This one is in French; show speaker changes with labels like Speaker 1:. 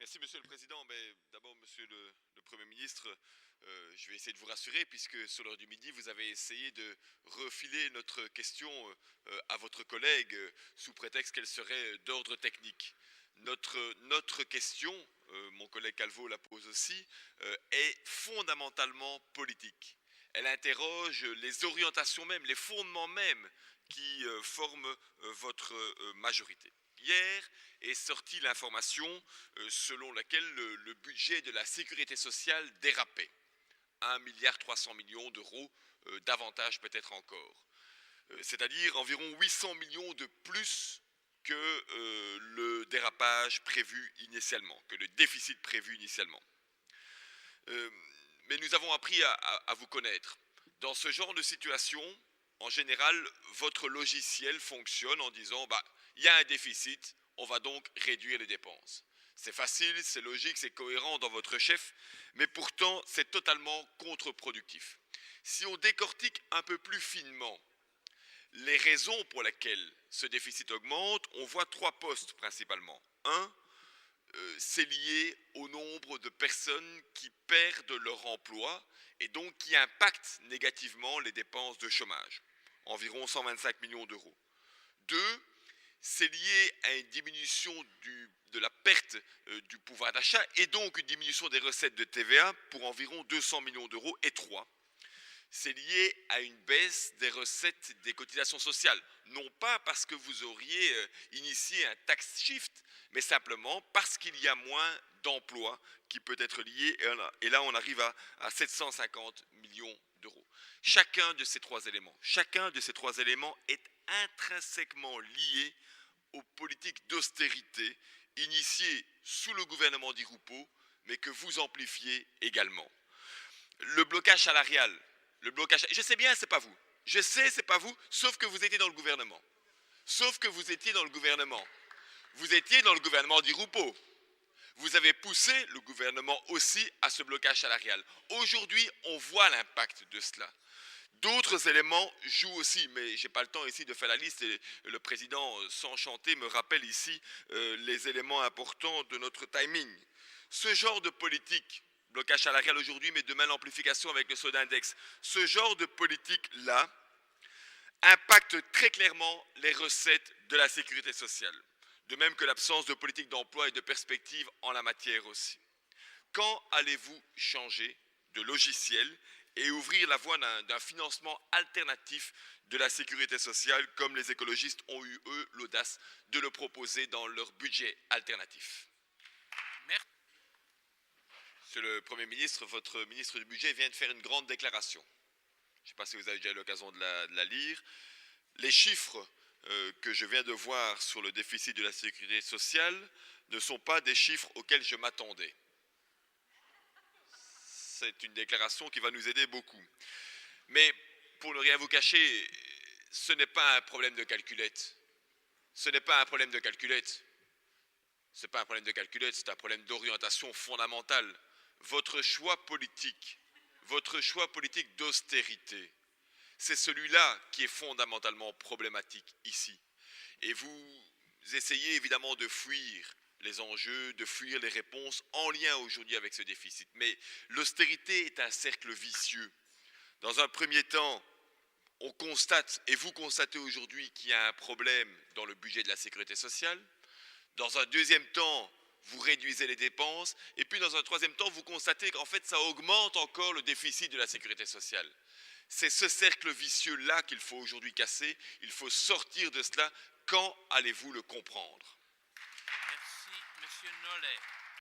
Speaker 1: Merci Monsieur le Président. Mais d'abord, Monsieur le Premier ministre, je vais essayer de vous rassurer puisque sur l'heure du midi, vous avez essayé de refiler notre question à votre collègue sous prétexte qu'elle serait d'ordre technique. Notre question, mon collègue Calvo la pose aussi, est fondamentalement politique. Elle interroge les orientations même, les fondements même qui forment votre majorité. Hier est sortie l'information selon laquelle le budget de la sécurité sociale dérapait. 1,3 milliard d'euros davantage peut-être encore. C'est-à-dire environ 800 millions de plus que le dérapage prévu initialement, que le déficit prévu initialement. Mais nous avons appris à vous connaître. Dans ce genre de situation, en général, votre logiciel fonctionne en disant il y a un déficit, on va donc réduire les dépenses. C'est facile, c'est logique, c'est cohérent dans votre chef, mais pourtant c'est totalement contre-productif. Si on décortique un peu plus finement les raisons pour lesquelles ce déficit augmente, on voit 3 postes principalement. Un, c'est lié au nombre de personnes qui perdent leur emploi et donc qui impactent négativement les dépenses de chômage, environ 125 millions d'euros. 2, c'est lié à une diminution de la perte du pouvoir d'achat et donc une diminution des recettes de TVA pour environ 200 millions d'euros. Et 3, c'est lié à une baisse des recettes des cotisations sociales. Non pas parce que vous auriez initié un tax shift, mais simplement parce qu'il y a moins d'emplois qui peut être lié. Et là, on arrive à 750 millions d'euros. Chacun de ces trois éléments est intrinsèquement lié aux politiques d'austérité initiées sous le gouvernement Di Rupo, mais que vous amplifiez également. Le blocage salarial, je sais bien, c'est pas vous. Je sais, c'est pas vous, sauf que vous étiez dans le gouvernement. Vous étiez dans le gouvernement Di Rupo. Vous avez poussé le gouvernement aussi à ce blocage salarial. Aujourd'hui, on voit l'impact de cela. D'autres éléments jouent aussi, mais je n'ai pas le temps ici de faire la liste et le président, sans chanter, me rappelle ici les éléments importants de notre timing. Ce genre de politique, blocage salarial aujourd'hui, mais demain l'amplification avec le Sodindex, ce genre de politique-là impacte très clairement les recettes de la sécurité sociale, de même que l'absence de politique d'emploi et de perspective en la matière aussi. Quand allez-vous changer de logiciel et ouvrir la voie d'un financement alternatif de la sécurité sociale, comme les écologistes ont eu, eux, l'audace de le proposer dans leur budget alternatif?
Speaker 2: Merci.
Speaker 1: Monsieur le Premier ministre, votre ministre du Budget vient de faire une grande déclaration. Je ne sais pas si vous avez déjà eu l'occasion de la lire. Les chiffres que je viens de voir sur le déficit de la sécurité sociale ne sont pas des chiffres auxquels je m'attendais. C'est une déclaration qui va nous aider beaucoup. Mais pour ne rien vous cacher, ce n'est pas un problème de calculette. C'est un problème d'orientation fondamentale. Votre choix politique d'austérité, c'est celui-là qui est fondamentalement problématique ici. Et vous essayez évidemment de fuir les enjeux, de fuir les réponses en lien aujourd'hui avec ce déficit. Mais l'austérité est un cercle vicieux. Dans un premier temps, on constate, et vous constatez aujourd'hui qu'il y a un problème dans le budget de la sécurité sociale. Dans un deuxième temps, vous réduisez les dépenses. Et puis dans un troisième temps, vous constatez qu'en fait, ça augmente encore le déficit de la sécurité sociale. C'est ce cercle vicieux-là qu'il faut aujourd'hui casser. Il faut sortir de cela. Quand allez-vous le comprendre ?
Speaker 2: Merci, Monsieur Nollet.